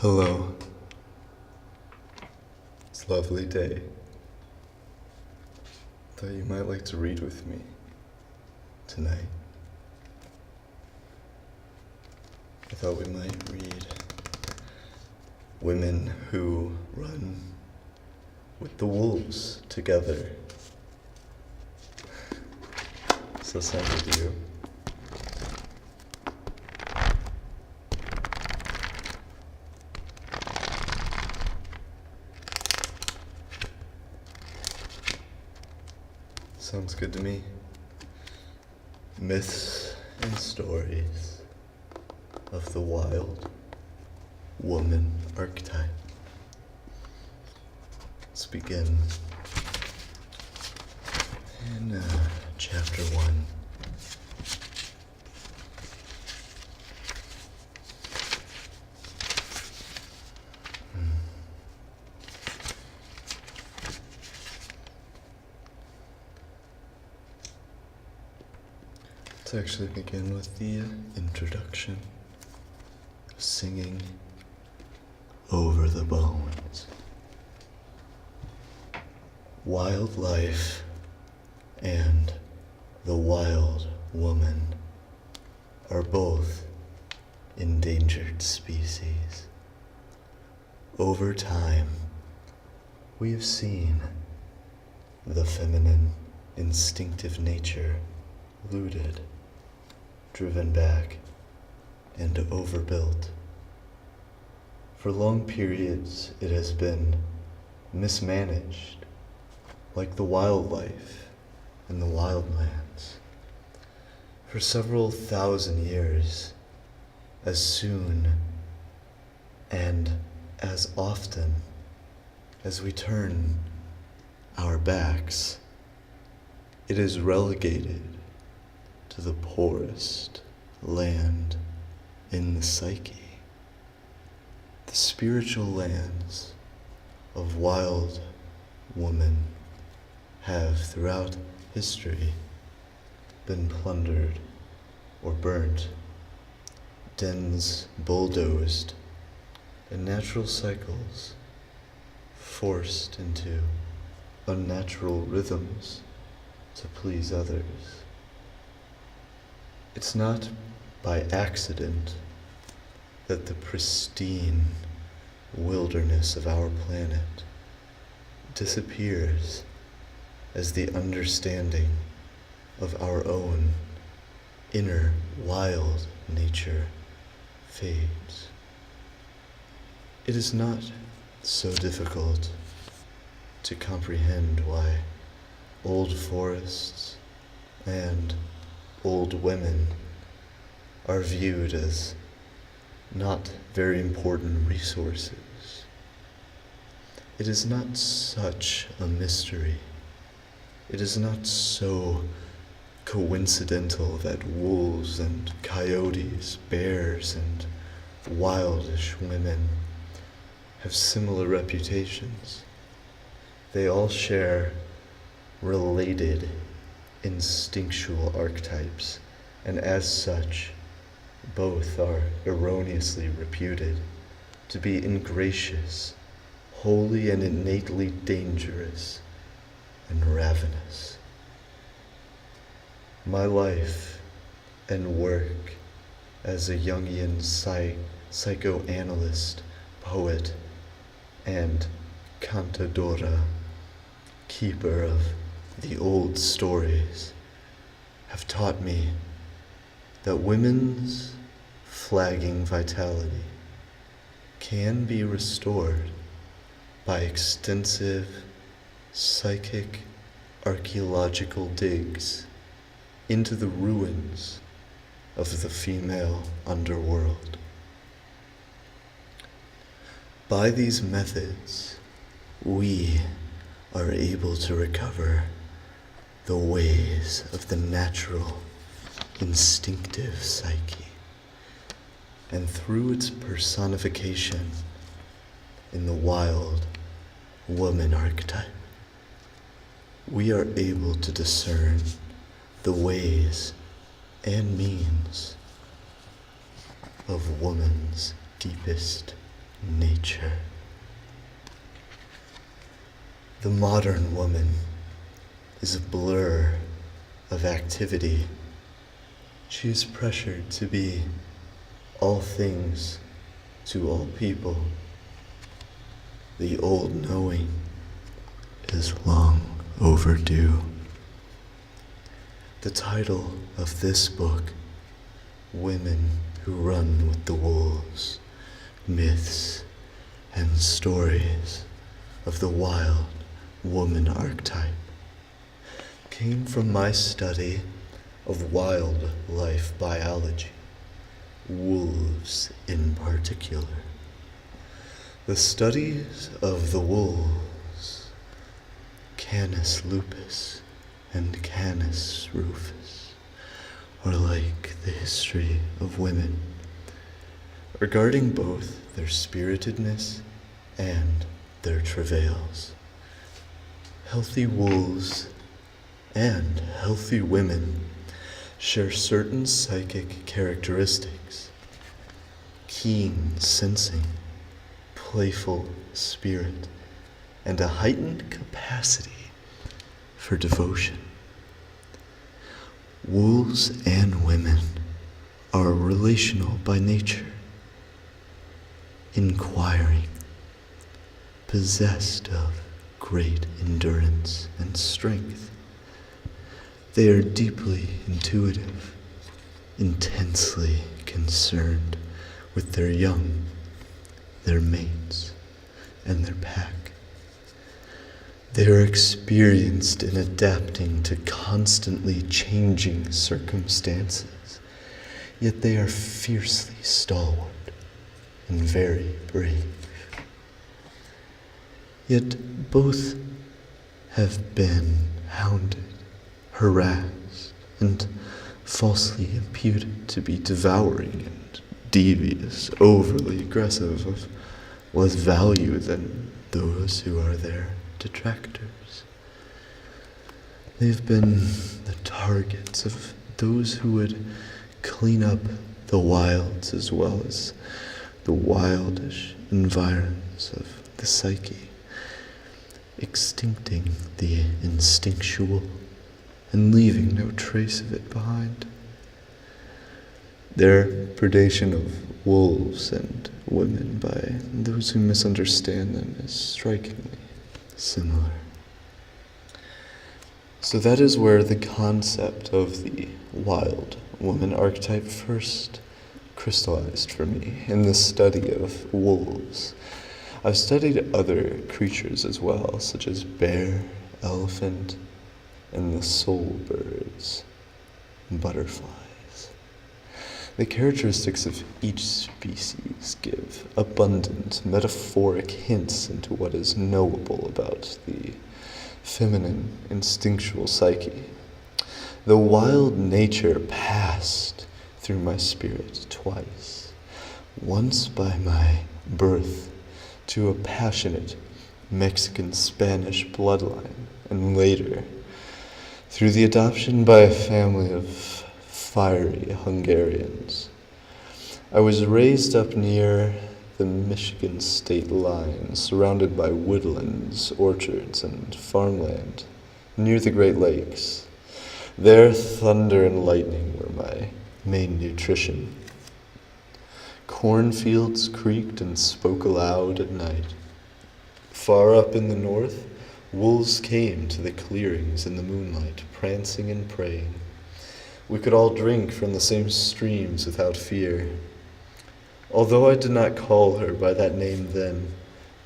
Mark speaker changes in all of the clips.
Speaker 1: Hello. It's a lovely day. Thought you might like to read with me tonight. I thought we might read Women Who Run with the Wolves Together. Does that sound good to you? Sounds good to me. Myths and stories of the wild woman archetype. Let's begin in chapter 1. Let's actually begin with the introduction. Singing over the bones. Wildlife and the wild woman are both endangered species. Over time, we have seen the feminine, instinctive nature looted, driven back, and overbuilt. For long periods, it has been mismanaged, like the wildlife in the wildlands. For several thousand years, as soon and as often as we turn our backs, it is relegated to the poorest land in the psyche. The spiritual lands of wild woman have throughout history been plundered or burnt, dens bulldozed, and natural cycles forced into unnatural rhythms to please others. It's not by accident that the pristine wilderness of our planet disappears as the understanding of our own inner wild nature fades. It is not so difficult to comprehend why old forests and old women are viewed as not very important resources. It is not such a mystery. It is not so coincidental that wolves and coyotes, bears and wildish women have similar reputations. They all share related instinctual archetypes, and as such, both are erroneously reputed to be ingracious, wholly and innately dangerous, and ravenous. My life and work as a Jungian psychoanalyst, poet, and cantadora, keeper of the old stories, have taught me that women's flagging vitality can be restored by extensive psychic archaeological digs into the ruins of the female underworld. By these methods, we are able to recover the ways of the natural, instinctive psyche, and through its personification in the wild woman archetype, we are able to discern the ways and means of woman's deepest nature. The modern woman is a blur of activity. She is pressured to be all things to all people. The old knowing is long overdue. The title of this book, Women Who Run with the Wolves, Myths and Stories of the Wild Woman Archetype, came from my study of wildlife biology, wolves in particular. The studies of the wolves, Canis lupus and Canis rufus, are like the history of women, regarding both their spiritedness and their travails. Healthy wolves and healthy women share certain psychic characteristics: keen sensing, playful spirit, and a heightened capacity for devotion. Wolves and women are relational by nature, inquiring, possessed of great endurance and strength. They are deeply intuitive, intensely concerned with their young, their mates, and their pack. They are experienced in adapting to constantly changing circumstances, yet they are fiercely stalwart and very brave. Yet both have been hounded, harassed, and falsely imputed to be devouring and devious, overly aggressive, of less value than those who are their detractors. They've been the targets of those who would clean up the wilds as well as the wildish environs of the psyche, extincting the instinctual and leaving no trace of it behind. Their predation of wolves and women by those who misunderstand them is strikingly similar. So that is where the concept of the wild woman archetype first crystallized for me in the study of wolves. I've studied other creatures as well, such as bear, elephant, and the soul birds, butterflies. The characteristics of each species give abundant metaphoric hints into what is knowable about the feminine instinctual psyche. The wild nature passed through my spirit twice, once by my birth to a passionate Mexican-Spanish bloodline, and later through the adoption by a family of fiery Hungarians. I was raised up near the Michigan state line, surrounded by woodlands, orchards, and farmland, near the Great Lakes. There, thunder and lightning were my main nutrition. Cornfields creaked and spoke aloud at night. Far up in the north, wolves came to the clearings in the moonlight, prancing and praying. We could all drink from the same streams without fear. Although I did not call her by that name then,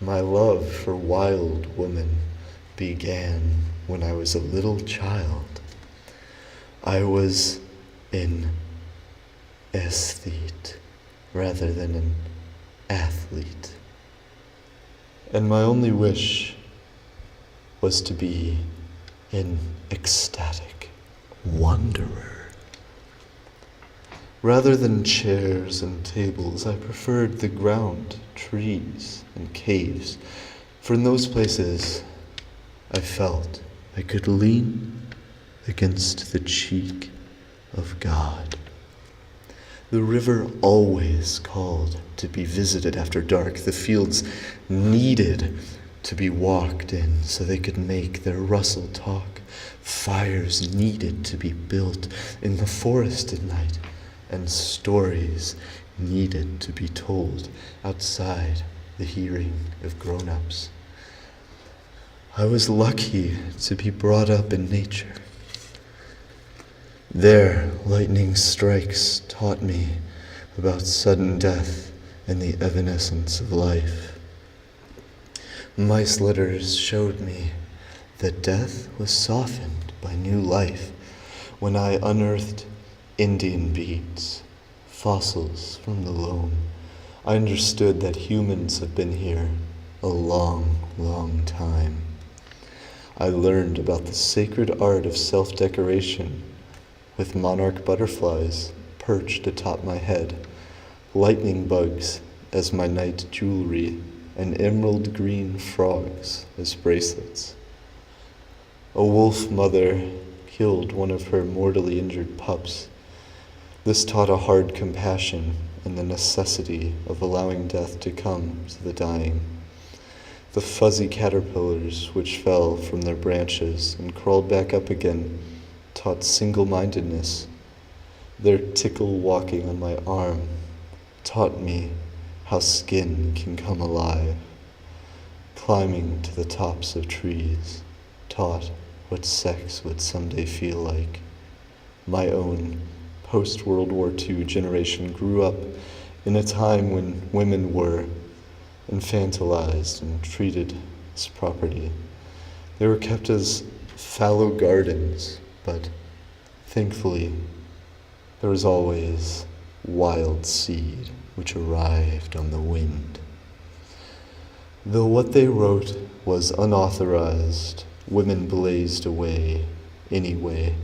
Speaker 1: my love for wild woman began when I was a little child. I was an aesthete rather than an athlete, and my only wish was to be an ecstatic wanderer. Rather than chairs and tables, I preferred the ground, trees, and caves, for in those places I felt I could lean against the cheek of God. The river always called to be visited after dark. The fields needed to be walked in so they could make their rustle talk. Fires needed to be built in the forest at night, and stories needed to be told outside the hearing of grown-ups. I was lucky to be brought up in nature. There, lightning strikes taught me about sudden death and the evanescence of life. Mice litters showed me that death was softened by new life when I unearthed Indian beads, fossils from the loam. I understood that humans have been here a long, long time. I learned about the sacred art of self-decoration with monarch butterflies perched atop my head, lightning bugs as my night jewelry, and emerald green frogs as bracelets. A wolf mother killed one of her mortally injured pups. This taught a hard compassion and the necessity of allowing death to come to the dying. The fuzzy caterpillars which fell from their branches and crawled back up again taught single-mindedness. Their tickle walking on my arm taught me how skin can come alive. Climbing to the tops of trees taught what sex would someday feel like. My own post-World War II generation grew up in a time when women were infantilized and treated as property. They were kept as fallow gardens, but thankfully there was always wild seed which arrived on the wind. Though what they wrote was unauthorized, women blazed away anyway.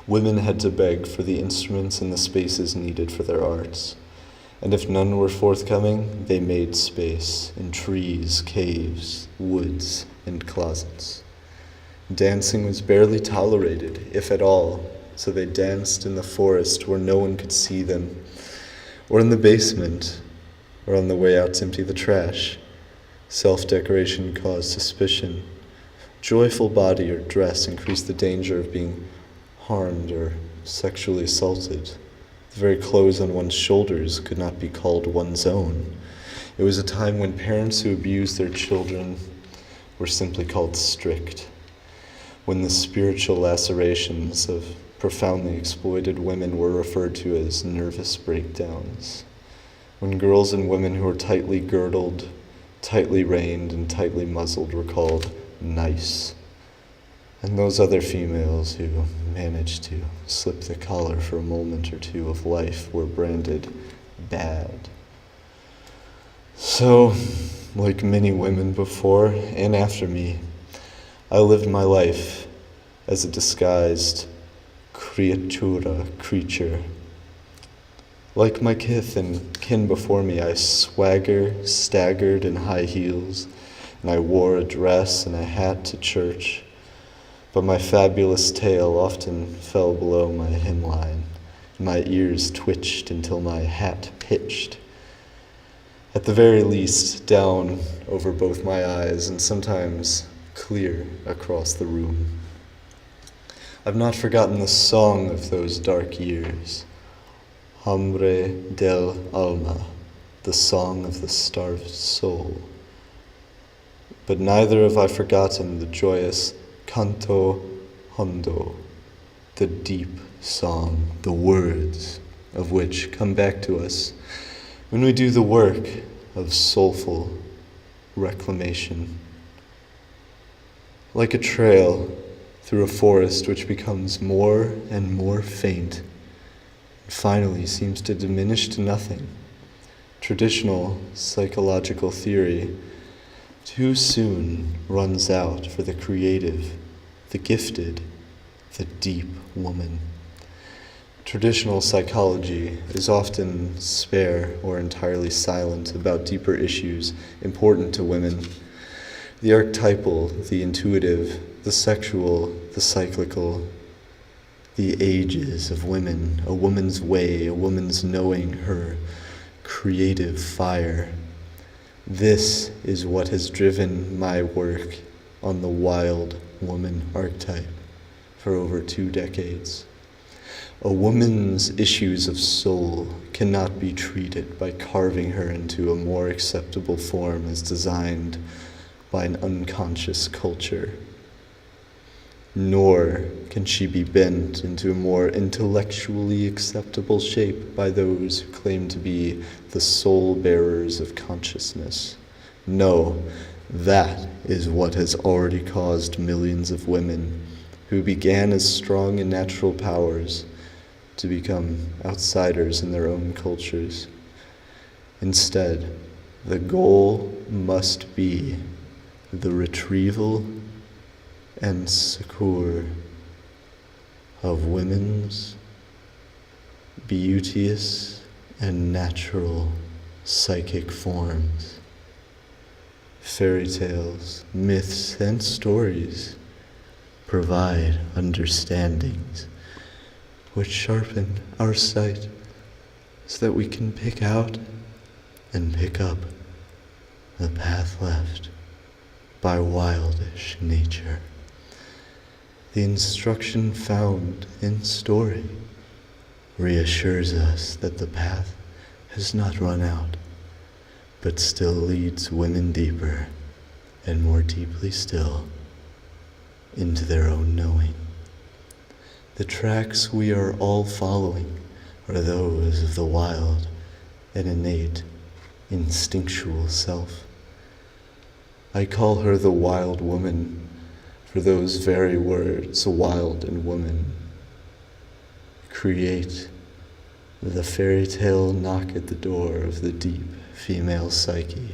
Speaker 1: Women had to beg for the instruments and the spaces needed for their arts. And if none were forthcoming, they made space in trees, caves, woods, and closets. Dancing was barely tolerated, if at all, so they danced in the forest where no one could see them, or in the basement, or on the way out to empty the trash. Self-decoration caused suspicion. Joyful body or dress increased the danger of being harmed or sexually assaulted. The very clothes on one's shoulders could not be called one's own. It was a time when parents who abused their children were simply called strict, when the spiritual lacerations of profoundly exploited women were referred to as nervous breakdowns, when girls and women who were tightly girdled, tightly reined, and tightly muzzled were called nice, and those other females who managed to slip the collar for a moment or two of life were branded bad. So, like many women before and after me, I lived my life as a disguised creature. Like my kith and kin before me, I staggered in high heels, and I wore a dress and a hat to church. But my fabulous tail often fell below my hemline, and my ears twitched until my hat pitched. At the very least, down over both my eyes, and sometimes clear across the room. I've not forgotten the song of those dark years, Hambre del Alma, the song of the starved soul. But neither have I forgotten the joyous Canto Hondo, the deep song, the words of which come back to us when we do the work of soulful reclamation. Like a trail through a forest which becomes more and more faint, and finally seems to diminish to nothing. Traditional psychological theory too soon runs out for the creative, the gifted, the deep woman. Traditional psychology is often spare or entirely silent about deeper issues important to women. The archetypal, the intuitive, the sexual, the cyclical, The ages of women, a woman's way, a woman's knowing her creative fire. This is what has driven my work on the wild woman archetype for over 2 decades. A woman's issues of soul cannot be treated by carving her into a more acceptable form as designed by an unconscious culture. Nor can she be bent into a more intellectually acceptable shape by those who claim to be the soul bearers of consciousness. No, that is what has already caused millions of women who began as strong in natural powers to become outsiders in their own cultures. Instead, the goal must be the retrieval and succor of women's beauteous and natural psychic forms. Fairy tales, myths, and stories provide understandings which sharpen our sight so that we can pick out and pick up the path left by wildish nature. The instruction found in story reassures us that the path has not run out, but still leads women deeper and more deeply still into their own knowing. The tracks we are all following are those of the wild and innate, instinctual self. I call her the wild woman for those very words, wild and woman, create the fairy tale knock at the door of the deep female psyche.